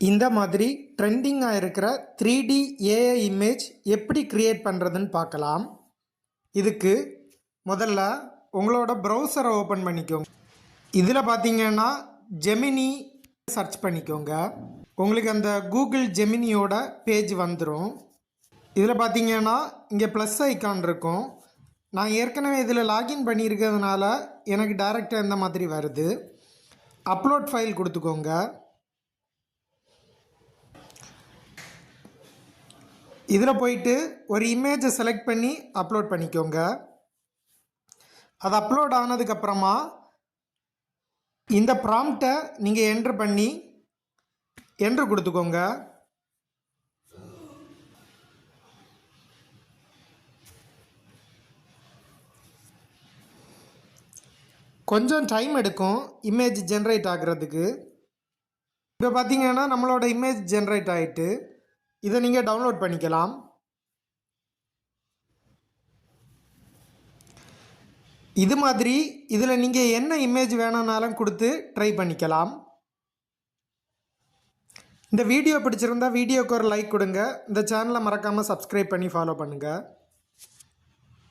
இந்த மாதிரி ட்ரெண்டிங்காக இருக்கிற 3D ஏஐ இமேஜ் எப்படி கிரியேட் பண்ணுறதுன்னு பார்க்கலாம். இதுக்கு முதல்ல உங்களோட ப்ரௌசரை ஓப்பன் பண்ணிக்கோங்க. இதில் பார்த்தீங்கன்னா ஜெமினி சர்ச் பண்ணிக்கோங்க. உங்களுக்கு அந்த கூகுள் ஜெமினியோட பேஜ் வந்துடும். இதில் பார்த்தீங்கன்னா இங்கே ப்ளஸ் ஐக்கான் இருக்கும். நான் ஏற்கனவே இதில் லாகின் பண்ணியிருக்கிறதுனால எனக்கு டைரெக்டாக இந்த மாதிரி வருது. அப்லோட் ஃபைல் கொடுத்துக்கோங்க. இதில் போயிட்டு ஒரு இமேஜை செலக்ட் பண்ணி அப்லோட் பண்ணிக்கோங்க. அது அப்லோட் ஆனதுக்கப்புறமா இந்த ப்ராம்ப்டை நீங்கள் என்ட்ரு பண்ணி என்ட்ரு கொடுத்துக்கோங்க. கொஞ்சம் டைம் எடுக்கும் இமேஜ் ஜென்ரேட் ஆகிறதுக்கு. இப்போ பார்த்தீங்கன்னா நம்மளோட இமேஜ் ஜென்ரேட் ஆகிட்டு இதை நீங்கள் டவுன்லோட் பண்ணிக்கலாம். இது மாதிரி இதில் நீங்கள் என்ன இமேஜ் வேணும்னாலும் கொடுத்து ட்ரை பண்ணிக்கலாம். இந்த வீடியோ பிடிச்சிருந்தா வீடியோக்கு ஒரு லைக் கொடுங்க. இந்த சேனலை மறக்காமல் சப்ஸ்கிரைப் பண்ணி ஃபாலோ பண்ணுங்கள்.